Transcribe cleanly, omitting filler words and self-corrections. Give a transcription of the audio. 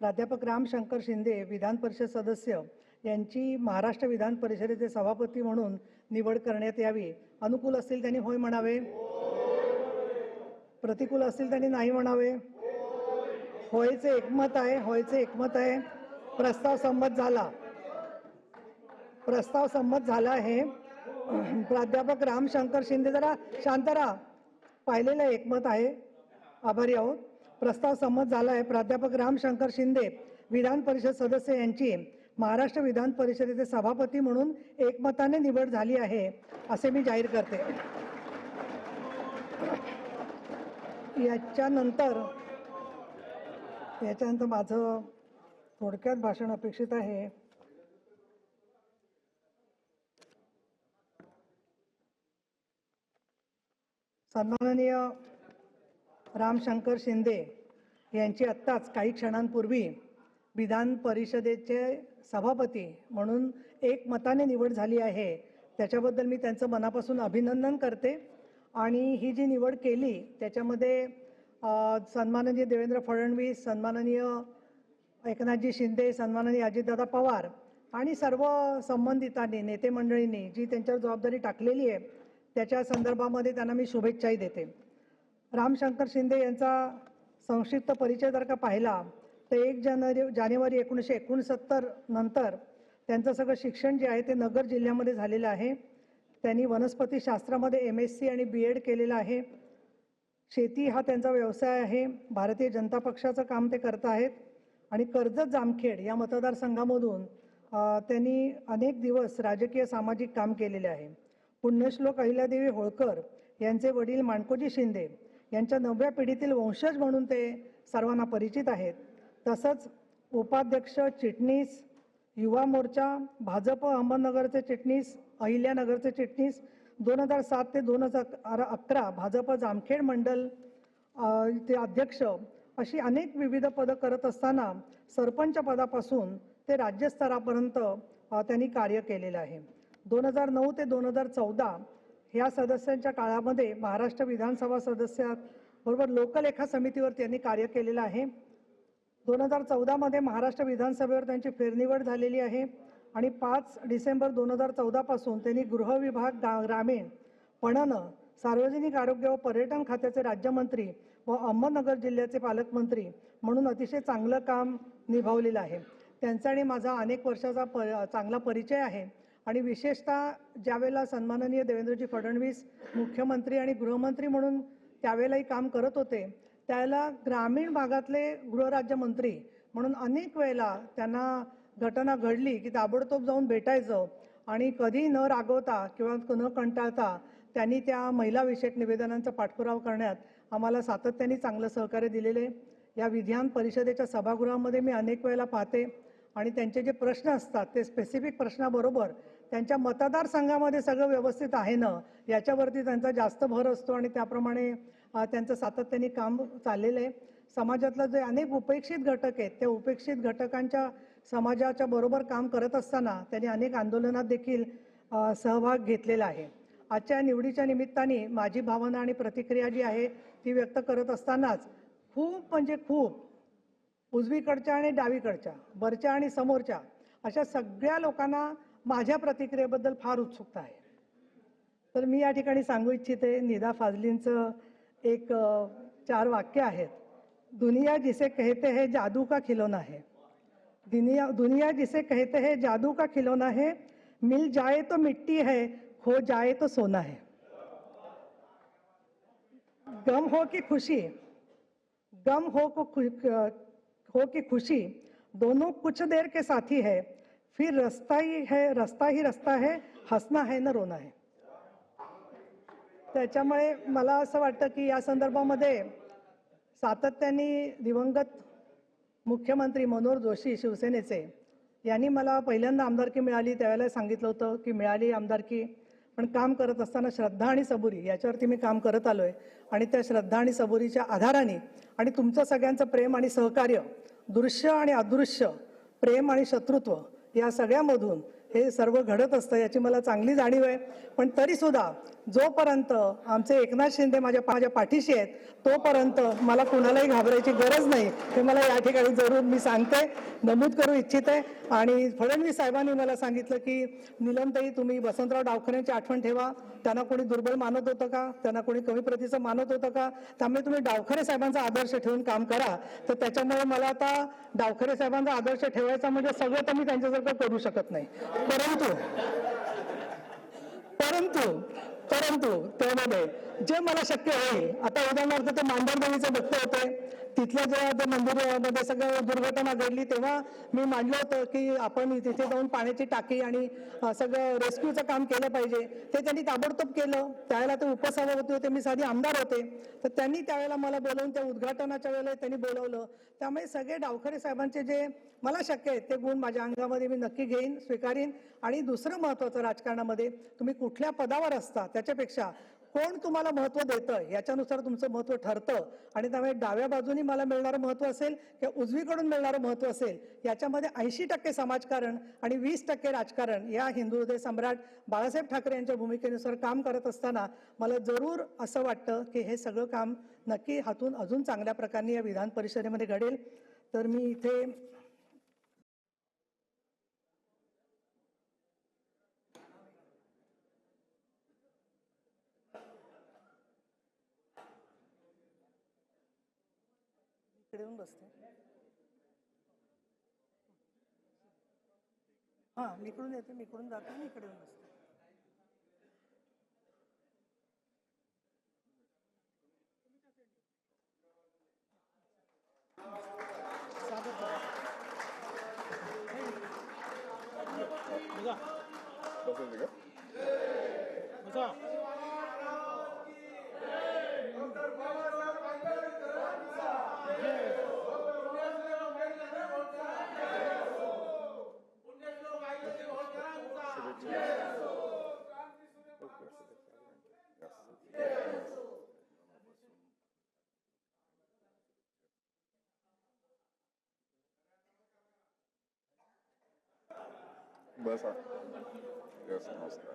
प्राध्यापक रामशंकर शिंदे विधान परिषद सदस्य यांची महाराष्ट्र विधान परिषदेचे सभापती म्हणून निवड करण्यात यावी। अनुकूल असतील त्यांनी होय म्हणावे, प्रतिकूल असतील त्यांनी नाही म्हणावे। होयचे एकमत आहे, होयचे एकमत आहे। प्रस्ताव संमत झाला आहे। प्राध्यापक रामशंकर शिंदे, जरा शांत राहा, पाहिलेलं एकमत आहे, आभारी आहोत। प्रस्ताव संमत झाला आहे। प्राध्यापक रामशंकर शिंदे विधान परिषद सदस्य यांची महाराष्ट्र विधान परिषदेचे सभापती म्हणून एकमताने निवड झाली आहे असे मी जाहीर करते। याच्यानंतर माझं थोडक्यात भाषण अपेक्षित आहे। सन्माननीय रामशंकर शिंदे यांची आत्ताच काही क्षणांपूर्वी विधान परिषदेचे सभापती म्हणून एकमताने निवड झाली आहे। त्याच्याबद्दल मी त्यांचं मनापासून अभिनंदन करते। आणि ही जी निवड केली त्याच्यामध्ये सन्माननीय देवेंद्र फडणवीस, सन्माननीय एकनाथजी शिंदे, सन्माननीय अजितदादा पवार आणि सर्व संबंधितांनी, नेते मंडळींनी जी त्यांच्यावर जबाबदारी टाकलेली आहे त्याच्या संदर्भामध्ये त्यांना मी शुभेच्छाही देते। रामशंकर शिंदे यांचा संक्षिप्त परिचय जर का पाहिला तर 1 जानेवारी 1969 नंतर त्यांचं सगळं शिक्षण जे आहे ते नगर जिल्ह्यामध्ये झालेलं आहे। त्यांनी वनस्पती शास्त्रामध्ये MSc आणि BEd केलेलं आहे। शेती हा त्यांचा व्यवसाय आहे। भारतीय जनता पक्षाचं काम ते करत आहेत आणि कर्जत जामखेड या मतदारसंघामधून त्यांनी अनेक दिवस राजकीय सामाजिक काम केलेले आहे। पुण्यश्लोक अहिल्यादेवी होळकर यांचे वडील माणकोजी शिंदे यांच्या 9व्या पिढीतील वंशज म्हणून ते सर्वांना परिचित आहेत। तसंच उपाध्यक्ष, चिटणीस, युवा मोर्चा, भाजप अहमदनगरचे चिटणीस, अहिल्यानगरचे चिटणीस, 2007 ते 2011 भाजप जामखेड मंडल ते अध्यक्ष, अशी अनेक विविध पदं करत असताना सरपंच पदापासून ते राज्यस्तरापर्यंत त्यांनी कार्य केलेलं आहे। 2009 ते 2014 ह्या सदस्यांच्या काळामध्ये महाराष्ट्र विधानसभा सदस्याबरोबर लोकलेखा समितीवर त्यांनी कार्य केलेलं आहे। 2014 मध्ये महाराष्ट्र विधानसभेवर त्यांची फेरनिवड झालेली आहे आणि 5 डिसेंबर 2014 पासून त्यांनी गृह विभाग, ग्रामीण, पणन, सार्वजनिक आरोग्य व पर्यटन खात्याचे राज्यमंत्री व अहमदनगर जिल्ह्याचे पालकमंत्री म्हणून अतिशय चांगलं काम निभावलेलं आहे। त्यांचा आणि माझा अनेक वर्षाचा चांगला परिचय आहे आणि विशेषतः ज्यावेळेला सन्माननीय देवेंद्रजी फडणवीस मुख्यमंत्री आणि गृहमंत्री म्हणून त्यावेळेलाही काम करत होते, त्यावेळेला ग्रामीण भागातले गृहराज्यमंत्री म्हणून अनेक वेळेला त्यांना घटना घडली की ताबडतोब जाऊन भेटायचं आणि कधी न रागवता किंवा न कंटाळता त्यांनी त्या महिलाविषयक निवेदनांचा पाठपुरावा करण्यात आम्हाला सातत्याने चांगलं सहकार्य दिलेले। या विधान परिषदेच्या सभागृहामध्ये मी अनेक वेळेला पाहते आणि त्यांचे जे प्रश्न असतात ते स्पेसिफिक प्रश्नाबरोबर त्यांच्या मतदारसंघामध्ये सगळं व्यवस्थित आहे ना याच्यावरती त्यांचा जास्त भर असतो आणि त्याप्रमाणे त्यांचं सातत्याने काम चाललेलं आहे। समाजातले जे अनेक उपेक्षित घटक आहेत त्या उपेक्षित घटकांच्या समाजाच्या बरोबर काम करत असताना त्यांनी अनेक आंदोलनात देखील सहभाग घेतलेला आहे। आजच्या निवडीच्या निमित्ताने माझी भावना आणि प्रतिक्रिया जी आहे ती व्यक्त करत असतानाच खूप म्हणजे खूप उजवीकडच्या आणि डावीकडच्या, वरच्या आणि समोरच्या अशा सगळ्या लोकांना माझ्या प्रतिक्रियेबद्दल फार उत्सुकता आहे। तर मी या ठिकाणी सांगू इच्छिते, निदा फाजलींचं एक 4 वाक्य आहेत। दुनिया जिसे कहते हैं जादू का खिलौना है, दुनिया जिसे कहते हैं जादू का खिलौना है, मिल जाए तो मिट्टी है, खो जाए तो सोना है। गम हो कि खुशी, गम हो कि खुशी, दोनों कुछ देर के साथी है, फिर रास्ता ही रास्ता है, हंसना है न रोना है। त्याच्यामुळे मला असं वाटतं की या संदर्भामध्ये सातत्याने दिवंगत मुख्यमंत्री मनोहर जोशी शिवसेनेचे यांनी मला पहिल्यांदा आमदारकी मिळाली त्यावेळेला सांगितलं होतं की मिळाली आमदारकी, पण काम करत असताना श्रद्धा आणि सबुरी याच्यावरती मी काम करत आलोय आणि त्या श्रद्धा आणि सबुरीच्या आधाराने आणि तुमचं सगळ्यांचं प्रेम आणि सहकार्य, दृश्य आणि अदृश्य, प्रेम आणि शत्रुत्व या सगळ्यामधून हे सर्व घडत असतं याची मला चांगली जाणीव आहे. पण तरीसुद्धा जोपर्यंत आमचे एकनाथ शिंदे माझ्या पाठीशी आहेत तोपर्यंत मला कुणालाही घाबरायची गरज नाही, हे मला या ठिकाणी जरूर मी सांगते, नमूद करू इच्छिते. आणि फडणवीस साहेबांनी मला सांगितलं की नीलमताई, तुम्ही वसंतराव डावखरेंची आठवण ठेवा. त्यांना कोणी दुर्बल मानत होतं का? त्यांना कोणी कमी प्रतीचं मानत होतं का? त्यामुळे तुम्ही डावखरे साहेबांचा आदर्श ठेवून काम करा. तर त्याच्यामुळे मला आता डावखरे साहेबांचा आदर्श ठेवायचा म्हणजे सगळं तर मी त्यांच्यासारखं करू शकत नाही. परंतु परंतु परंतु त्यामध्ये जे मला शक्य होईल, आता उदाहरणार्थ ते मांढरदेवीचं भक्त होते, तिथल्या जेव्हा त्या मंदिरामध्ये सगळं दुर्घटना घडली तेव्हा मी मांडलं होतं की आपण तिथे जाऊन पाण्याची टाकी आणि सगळं रेस्क्यूचं काम केलं पाहिजे. ते त्यांनी ताबडतोब केलं. त्यावेळेला ते उपसभापती होते, मी साधी आमदार होते, तर त्यांनी त्यावेळेला मला बोलवून त्या उद्घाटनाच्या वेळेला त्यांनी बोलवलं. त्यामुळे सगळे डावखरे साहेबांचे जे मला शक्य आहेत ते गुण माझ्या अंगामध्ये मी नक्की घेईन, स्वीकारीन. आणि दुसरं महत्त्वाचं राजकारणामध्ये, तुम्ही कुठल्या पदावर असता त्याच्यापेक्षा कोण तुम्हाला महत्त्व देतं याच्यानुसार तुमचं महत्त्व ठरतं. आणि त्यामुळे डाव्या बाजूनी मला मिळणारं महत्त्व असेल किंवा उजवीकडून मिळणारं महत्त्व असेल, याच्यामध्ये 80% समाजकारण आणि 20% राजकारण या हिंदू हृदय सम्राट बाळासाहेब ठाकरे यांच्या भूमिकेनुसार काम करत असताना मला जरूर असं वाटतं की हे सगळं काम नक्की हातून अजून चांगल्या प्रकारे या विधान परिषदेमध्ये घडेल. तर मी इथे इकडे येऊन बसते. हां, मी इकडून येते, मी इकडून जाते आणि इकडे येऊन बसते. बस यस, नमस्कार.